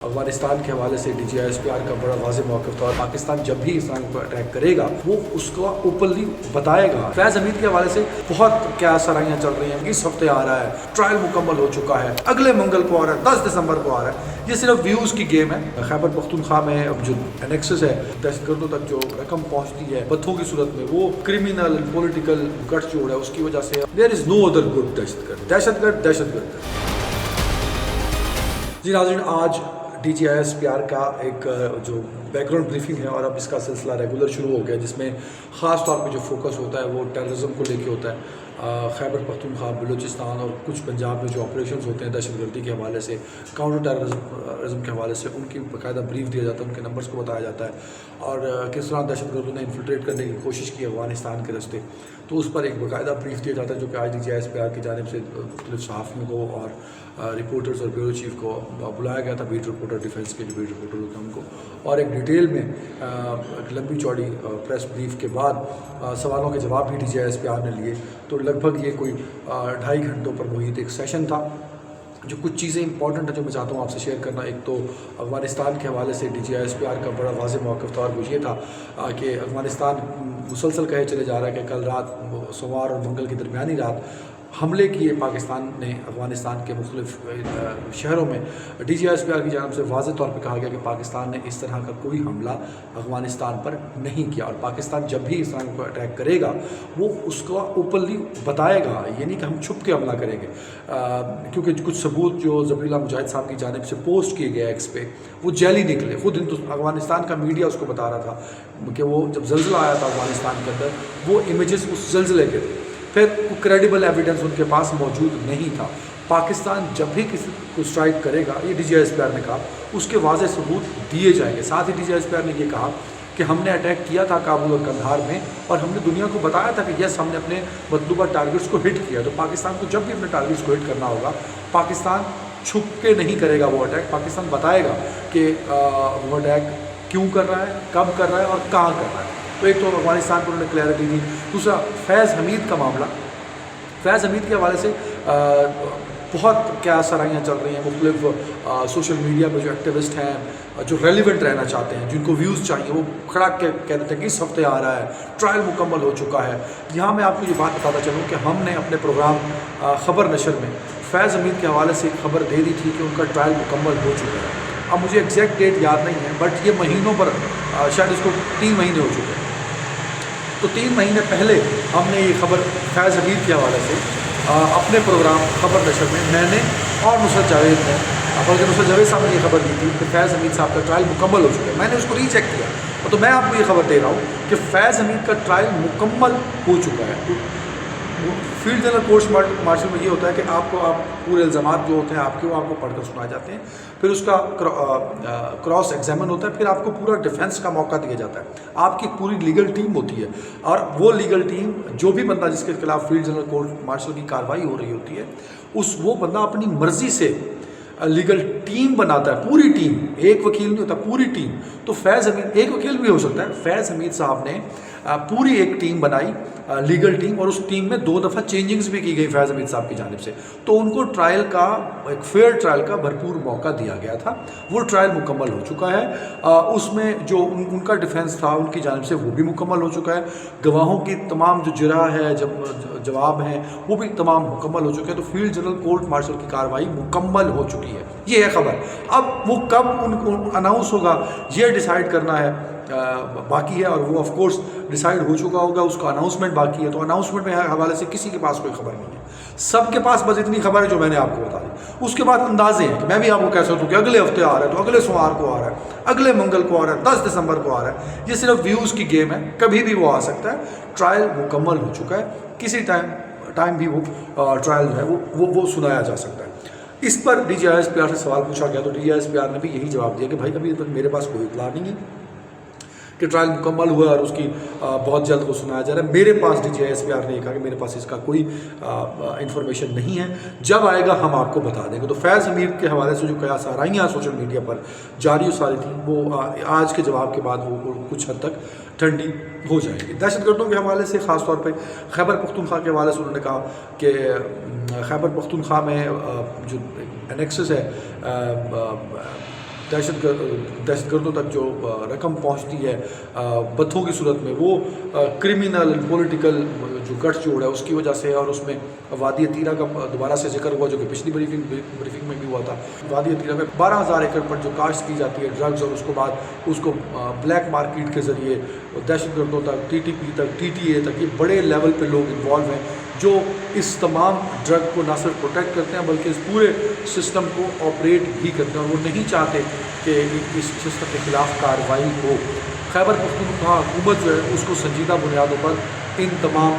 افغانستان کے حوالے سے DGI-SPR کا بڑا واضح موقف تھا اور پاکستان جب بھی اسلام پر اٹیک کرے گا وہ اس کو اوپنلی بتائے گا۔ فیض حمید کے حوالے سے بہت کیا سرائیاں چل رہی ہیں، اس ہفتے آ رہا ہے، ٹرائل مکمل ہو چکا ہے، اگلے منگل کو آ رہا ہے، 10 دسمبر کو آ رہا ہے۔ یہ صرف ویوز کی گیم ہے۔ خیبر پختونخوا میں اب جو انیکسس ہے، دہشت گردوں تک جو رقم پہنچتی ہے پتھروں کی صورت میں، وہ کرمنل پولیٹیکل گٹھ جوڑ ہے، اس کی وجہ سے دیر از نو ادر گڈ دہشت گرد۔ جی ناظرین، آج DGI-SPR کا ایک جو بیک گراؤنڈ بریفنگ ہے اور اب اس کا سلسلہ ریگولر شروع ہو گیا، جس میں خاص طور پہ جو فوکس ہوتا ہے وہ ٹیررزم کو لے کے ہوتا ہے۔ خیبر پختونخوا، بلوچستان اور کچھ پنجاب میں جو آپریشنز ہوتے ہیں دہشت گردی کے حوالے سے، کاؤنٹر ٹیررزم کے حوالے سے، ان کی باقاعدہ بریف دیا جاتا ہے، ان کے نمبرز کو بتایا جاتا ہے اور کس طرح دہشت گردوں نے انفلٹریٹ کرنے کی کوشش کی افغانستان کے راستے، تو اس پر ایک باقاعدہ بریف دیا جاتا ہے، جو کہ آج DGI-SPR کی جانب سے مختلف صحافیوں کو اور رپورٹرز اور بیورو چیف کو بلایا گیا تھا، بیٹ رپورٹر ڈیفینس کے جو بیٹ رپورٹر ہوتے ہیں ان کو، اور ایک ڈیٹیل میں ایک لمبی چوڑی پریس بریف کے بعد سوالوں کے جواب بھی DGI-SPR نے لیے۔ تو لگ بھگ یہ کوئی 2.5 گھنٹوں پر محیط ایک سیشن تھا۔ جو کچھ چیزیں امپورٹنٹ ہیں جو میں چاہتا ہوں آپ سے شیئر کرنا، ایک تو افغانستان کے حوالے سے DGI-SPR کا بڑا واضح موقف تھا اور وہ یہ تھا کہ افغانستان مسلسل کہے چلے جا رہا ہے کہ کل رات، سوموار اور منگل کی درمیانی رات حملے کیے پاکستان نے افغانستان کے مختلف شہروں میں۔ DGI-SPR کی جانب سے واضح طور پہ کہا گیا کہ پاکستان نے اس طرح کا کوئی حملہ افغانستان پر نہیں کیا، اور پاکستان جب بھی اسلام پر اٹیک کرے گا وہ اس کو اوپنلی بتائے گا، یہ نہیں کہ ہم چھپ کے حملہ کریں گے، کیونکہ کچھ ثبوت جو ذبیح اللہ مجاہد صاحب کی جانب سے پوسٹ کیے گئے ایکس پہ وہ جعلی نکلے۔ خود افغانستان کا میڈیا اس کو بتا رہا تھا کہ وہ جب زلزلہ آیا تھا افغانستان کے اندر، وہ امیجز اس زلزلے کے تھے، پھر کریڈیبل ایویڈنس ان کے پاس موجود نہیں تھا۔ پاکستان جب بھی کسی کو اسٹرائک کرے گا، یہ DGI-SPR نے کہا، اس کے واضح ثبوت دیے جائیں گے۔ ساتھ ہی DGI-SPR نے یہ کہا کہ ہم نے اٹیک کیا تھا کابل اور قندھار میں، اور ہم نے دنیا کو بتایا تھا کہ یس ہم نے اپنے مطلوبہ ٹارگٹس کو ہٹ کیا۔ تو پاکستان کو جب بھی اپنے ٹارگٹس کو ہٹ کرنا ہوگا، پاکستان چھپ کے نہیں کرے گا وہ اٹیک، پاکستان بتائے گا کہ وہ اٹیک کیوں کر رہا ہے، کب کر رہا ہے اور کہاں کر رہا ہے۔ تو ایک تو افغانستان پر انہوں نے کلیئرٹی دی۔ دوسرا فیض حمید کا معاملہ، فیض حمید کے حوالے سے بہت کیا سرائیاں چل رہی ہیں، مختلف سوشل میڈیا پہ جو ایکٹیوسٹ ہیں، جو ریلیونٹ رہنا چاہتے ہیں، جن کو ویوز چاہیے، وہ کھڑا کے کہہ دیتے ہیں کہ اس ہفتے آ رہا ہے، ٹرائل مکمل ہو چکا ہے۔ یہاں میں آپ کو یہ بات بتاتا چلوں کہ ہم نے اپنے پروگرام خبر نشر میں فیض حمید کے حوالے سے ایک خبر دے دی تھی کہ ان کا ٹرائل مکمل ہو چکا ہے۔ اب مجھے ایگزیکٹ ڈیٹ یاد نہیں ہے، بٹ یہ مہینوں پر، شاید اس کو 3 مہینے ہو چکے ہیں۔ تو 3 مہینے پہلے ہم نے یہ خبر فیض حمید کے حوالے سے اپنے پروگرام خبر نشر میں نے اور نصرت جاوید نے، بلکہ نصرت جاوید صاحب نے یہ خبر دی تھی کہ فیض حمید صاحب کا ٹرائل مکمل ہو چکا ہے۔ میں نے اس کو ری چیک کیا، تو میں آپ کو یہ خبر دے رہا ہوں کہ فیض حمید کا ٹرائل مکمل ہو چکا ہے۔ فیلڈ جنرل کورٹ مارشل میں یہ ہوتا ہے کہ آپ پورے الزامات جو ہوتے ہیں آپ کو پڑھ کر سنائے جاتے ہیں، پھر اس کا کراس ایگزامن ہوتا ہے، پھر آپ کو پورا ڈیفینس کا موقع دیا جاتا ہے۔ آپ کی پوری لیگل ٹیم ہوتی ہے، اور وہ لیگل ٹیم، جو بھی بندہ جس کے خلاف فیلڈ جنرل کورٹ مارشل کی کارروائی ہو رہی ہوتی ہے، وہ بندہ اپنی مرضی سے لیگل ٹیم بناتا ہے، پوری ٹیم، ایک وکیل نہیں ہوتا، پوری ٹیم۔ تو فیض حمید، ایک وکیل بھی ہو سکتا ہے، فیض حمید صاحب نے پوری ایک ٹیم بنائی، لیگل ٹیم، اور اس ٹیم میں 2 دفعہ چینجنگز بھی کی گئی فیض حمید صاحب کی جانب سے، تو ان کو ٹرائل کا، ایک فیئر ٹرائل کا بھرپور موقع دیا گیا تھا۔ وہ ٹرائل مکمل ہو چکا ہے، اس میں جو ان کا ڈیفینس تھا ان کی جانب سے وہ بھی مکمل ہو چکا ہے، گواہوں کی تمام جو جرح ہے، جواب ہیں، وہ بھی تمام مکمل ہو چکے ہیں۔ تو فیلڈ جنرل کورٹ مارشل کی کارروائی مکمل ہو چکی ہے، یہ ہے خبر۔ اب وہ کب ان کو اناؤنس ہوگا یہ ڈیسائیڈ کرنا ہے باقی ہے، اور وہ آف کورس ڈیسائیڈ ہو چکا ہوگا، اس کا اناؤنسمنٹ باقی ہے۔ تو اناؤنسمنٹ میں حوالے سے کسی کے پاس کوئی خبر نہیں ہے، سب کے پاس بس اتنی خبر ہے جو میں نے آپ کو بتا دی۔ اس کے بعد اندازے ہیں کہ میں بھی آپ کو کہہ سکتا ہوں کہ اگلے ہفتے آ رہا ہے، تو اگلے سوموار کو آ رہا ہے، اگلے منگل کو آ رہا ہے، 10 دسمبر کو آ رہا ہے۔ یہ صرف ویوز کی گیم ہے، کبھی بھی وہ آ سکتا ہے۔ ٹرائل مکمل ہو چکا ہے، کسی ٹائم بھی وہ ٹرائل جو ہے وہ سنایا جا سکتا ہے۔ اس پر DGI-SPR سے سوال پوچھا گیا تو DGI-SPR نے بھی یہی جواب دیا کہ بھائی ابھی تک میرے پاس کوئی اطلاع نہیں ہے کہ ٹرائل مکمل ہوا ہے اور اس کی بہت جلد کو سنایا جا رہا ہے۔ میرے پاس DGI-SPR نے یہ کہا کہ میرے پاس اس کا کوئی انفارمیشن نہیں ہے، جب آئے گا ہم آپ کو بتا دیں گے۔ تو فیض حمید کے حوالے سے جو کیا سرائیاں سوشل میڈیا پر جاری و ساری تھیں، وہ آج کے جواب کے بعد وہ کچھ حد تک ٹھنڈی ہو جائے گی۔ دہشت گردوں کے حوالے سے خاص طور پہ خیبر پختونخوا کے حوالے سے انہوں نے کہا کہ خیبر پختونخوا میں جو انیکسس ہے دہشت گردوں تک جو رقم پہنچتی ہے بتوں کی صورت میں، وہ کرمنل پولیٹیکل جو گٹھ جوڑ ہے اس کی وجہ سے ہے۔ اور اس میں وادی عتیرہ کا دوبارہ سے ذکر ہوا جو کہ پچھلی بریفنگ میں بھی ہوا تھا۔ وادی عتیرہ میں 12,000 ایکڑ پر جو کاشت کی جاتی ہے ڈرگز، اور اس کے بعد اس کو بلیک مارکیٹ کے ذریعے دہشت گردوں تک، ٹی ٹی پی تک، ٹی ٹی اے تک، یہ بڑے لیول پہ لوگ انوالو ہیں جو اس تمام ڈرگ کو نہ صرف پروٹیکٹ کرتے ہیں بلکہ اس پورے سسٹم کو آپریٹ بھی کرتے ہیں، اور وہ نہیں چاہتے کہ اس سسٹم کے خلاف کارروائی ہو۔ خیبر پختونخوا حکومت جو ہے اس کو سنجیدہ بنیادوں پر ان تمام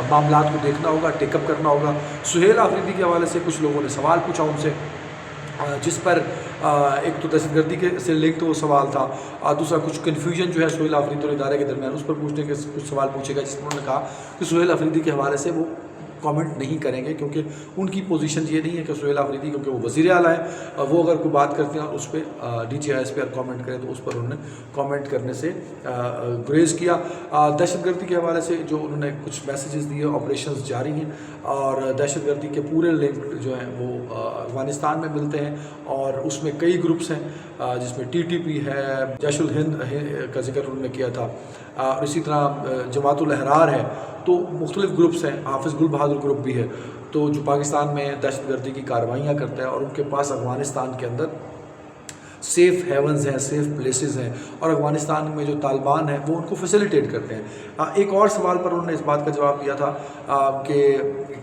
معاملات کو دیکھنا ہوگا، ٹیک اپ کرنا ہوگا۔ سہیل آفریدی کے حوالے سے کچھ لوگوں نے سوال پوچھا ان سے، جس پر ایک تو دہشت گردی کے سے لنک تو وہ سوال تھا، دوسرا کچھ کنفیوژن جو ہے سہیل آفریدی اور ادارے کے درمیان اس پر پوچھنے کے کچھ سوال پوچھے گا، جس میں انہوں نے کہا کہ سہیل آفریدی کے حوالے سے وہ کامنٹ نہیں کریں گے، کیونکہ ان کی پوزیشن یہ نہیں ہے کہ سہیل آفریدی، کیونکہ وہ وزیر اعلیٰ ہیں، وہ اگر کوئی بات کرتے ہیں اور اس پہ DGISPR کامنٹ کریں تو اس پر انہوں نے کامنٹ کرنے سے گریز کیا۔ دہشت گردی کے حوالے سے جو انہوں نے کچھ میسیجز دیے، آپریشنز جاری ہیں اور دہشت گردی کے پورے لنک جو ہیں وہ افغانستان میں ملتے ہیں، اور اس میں کئی گروپس ہیں جس میں TTP ہے، جیش الہند کا ذکر انہوں نے کیا تھا، اور اسی طرح جماعت الاحرار ہے، تو مختلف گروپس ہیں، حافظ گل بہادر گروپ بھی ہے، تو جو پاکستان میں دہشت گردی کی کارروائیاں کرتا ہے، اور ان کے پاس افغانستان کے اندر سیف ہیونز ہیں، سیف پلیسز ہیں، اور افغانستان میں جو طالبان ہیں وہ ان کو فیسیلیٹیٹ کرتے ہیں۔ ایک اور سوال پر انہوں نے اس بات کا جواب دیا تھا کہ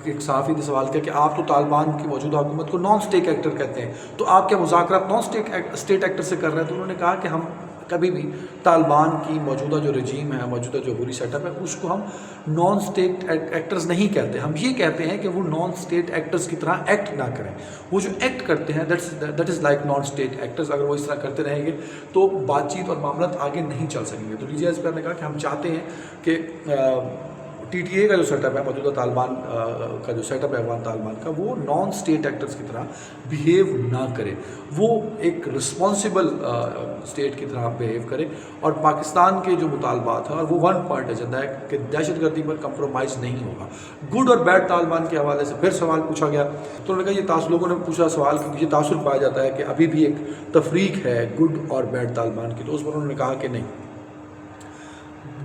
ایک صحافی نے سوال کیا کہ آپ تو طالبان کی موجودہ حکومت کو نان اسٹیٹ ایکٹر کہتے ہیں، تو آپ کیا مذاکرات نان اسٹیٹ ایکٹر سے کر رہے ہیں؟ تو انہوں نے کہا کہ ہم کبھی بھی طالبان کی موجودہ جو رجیم ہے، موجودہ جو عبوری سیٹ اپ ہے، اس کو ہم نان اسٹیٹ ایکٹرز نہیں کہتے، ہم یہ کہتے ہیں کہ وہ نان اسٹیٹ ایکٹرز کی طرح ایکٹ نہ کریں۔ وہ جو ایکٹ کرتے ہیں that is like non state actors, اگر وہ اس طرح کرتے رہیں گے تو بات چیت اور معاملات آگے نہیں چل سکیں گے۔ تو DGISPR نے کہا کہ ہم چاہتے ہیں کہ TTA کا جو سیٹ اپ ہے، موجودہ طالبان کا جو سیٹ اپ ہے افغان طالبان کا، وہ نان اسٹیٹ ایکٹرز کی طرح بیہیو نہ کرے، وہ ایک رسپانسبل اسٹیٹ کی طرح بیہیو کرے، اور پاکستان کے جو مطالبات ہیں، اور وہ ون پوائنٹ ایجنڈا ہے کہ دہشت گردی پر کمپرومائز نہیں ہوگا۔ گڈ اور بیڈ طالبان کے حوالے سے پھر سوال پوچھا گیا، تو انہوں نے کہا یہ لوگوں نے پوچھا سوال کہ یہ تاثر پایا جاتا ہے کہ ابھی بھی ایک تفریق ہے گڈ اور بیڈ طالبان کی، تو اس پر انہوں نے کہا کہ نہیں،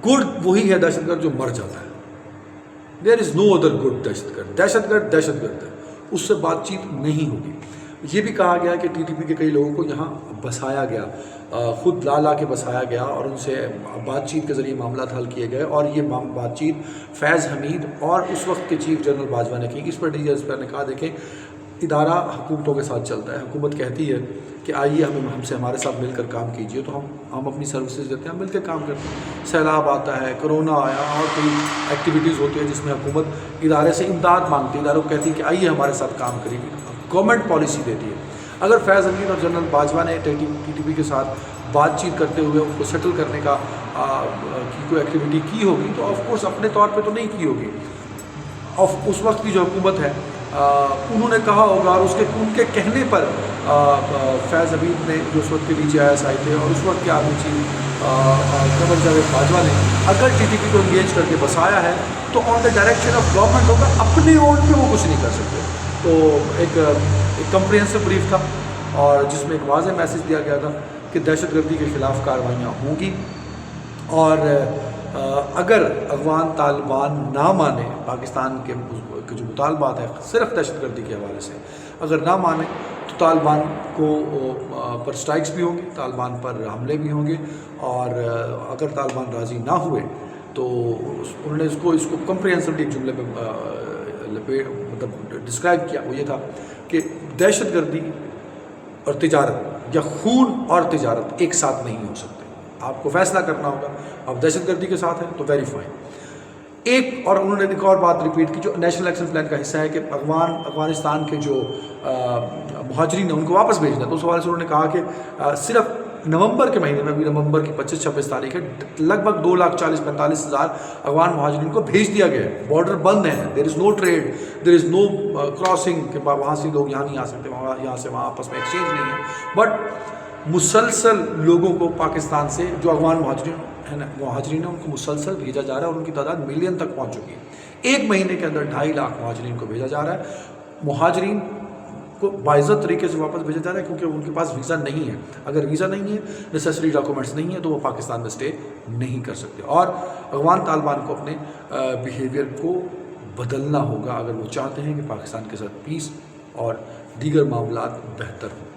گڈ وہی ہے دہشت گرد جو مر جاتا ہے، دیر از نو ادر گڈ دہشت گرد، دہشت گرد ہے، اس سے بات چیت نہیں ہوگی۔ یہ بھی کہا گیا کہ TTP کے کئی لوگوں کو یہاں بسایا گیا، خود لا کے بسایا گیا، اور ان سے بات چیت کے ذریعے معاملات حل کیے گئے، اور یہ بات چیت فیض حمید اور اس وقت کے چیف جنرل باجوہ نے کی۔ اس پر DGISPR نے کہا دیکھیں ادارہ حکومتوں کے ساتھ چلتا ہے، حکومت کہتی ہے کہ آئیے ہم سے ہمارے ساتھ مل کر کام کیجئے، تو ہم اپنی سروسز دیتے ہیں، ہم مل کے کام کرتے ہیں۔ سیلاب آتا ہے، کرونا آیا، اور کئی ایکٹیویٹیز ہوتی ہیں جس میں حکومت ادارے سے امداد مانگتی ہے، اداروں کو کہتی ہے کہ آئیے ہمارے ساتھ کام کریے، گورنمنٹ پالیسی دیتی ہے۔ اگر فیض حمید اور جنرل باجوہ نے TTP کے ساتھ بات چیت کرتے ہوئے ان کو سیٹل کرنے کا کی کوئی ایکٹیویٹی کی ہوگی تو آف کورس اپنے طور پہ تو نہیں کی ہوگی، اس وقت کی جو حکومت ہے انہوں نے کہا ہوگا، اور ان کے کہنے پر فیض حمید نے جو اس وقت کے DGIS آئے تھے، اور اس وقت کے آرمی چیف قمر جاوید باجوہ نے اگر TTP کو انگیج کر کے بسایا ہے تو آن دا ڈائریکشن آف گورنمنٹ ہوگا، اپنے اون پہ وہ کچھ نہیں کر سکتے۔ تو ایک کمپریہنسو بریف تھا، اور جس میں ایک واضح میسیج دیا گیا تھا کہ دہشت گردی کے خلاف کارروائیاں ہوں گی، اور اگر افغان طالبان نہ مانے پاکستان کے جو مطالبات ہیں صرف دہشت گردی کے حوالے سے، اگر نہ مانے تو طالبان کو پر اسٹرائکس بھی ہوں گی، طالبان پر حملے بھی ہوں گے، اور اگر طالبان راضی نہ ہوئے تو انہوں نے اس کو کمپریہنسولی ایک جملے میں مطلب ڈسکرائب کیا، وہ یہ تھا کہ دہشت گردی اور تجارت یا خون اور تجارت ایک ساتھ نہیں ہو سکتے، آپ کو فیصلہ کرنا ہوگا، آپ دہشت گردی کے ساتھ ہیں تو ویری فائن۔ اور انہوں نے ایک اور بات ریپیٹ کی جو نیشنل ایکشن پلان کا حصہ ہے کہ افغانستان کے جو مہاجرین ہیں ان کو واپس بھیجنا، تو اس حوالے سے انہوں نے کہا کہ صرف نومبر کے مہینے میں، ابھی نومبر کی 25-26 تاریخ ہے، لگ بھگ 2,40,45,000 افغان مہاجرین کو بھیج دیا گیا ہے، بارڈر بند ہیں، دیر از نو ٹریڈ، دیر از نو کراسنگ کہ وہاں سے لوگ یہاں نہیں آ سکتے، یہاں سے وہاں آپس میں ایکسچینج نہیں ہے، بٹ مسلسل لوگوں کو پاکستان سے جو افغان مہاجرین ہیں ان کو مسلسل بھیجا جا رہا ہے، اور ان کی تعداد ملین تک پہنچ چکی ہے۔ ایک مہینے کے اندر 2.5 لاکھ مہاجرین کو بھیجا جا رہا ہے۔ مہاجرین کو باعزت طریقے سے واپس بھیجا جا رہا ہے کیونکہ ان کے پاس ویزا نہیں ہے. اگر ویزا نہیں ہے، نیسیسری ڈاکومنٹس نہیں ہیں، تو وہ پاکستان میں اسٹے نہیں کر سکتے. اور افغان طالبان کو اپنے بیہیویئر کو بدلنا ہوگا اگر وہ چاہتے ہیں کہ پاکستان کے ساتھ پیس اور دیگر معاملات بہتر ہوں.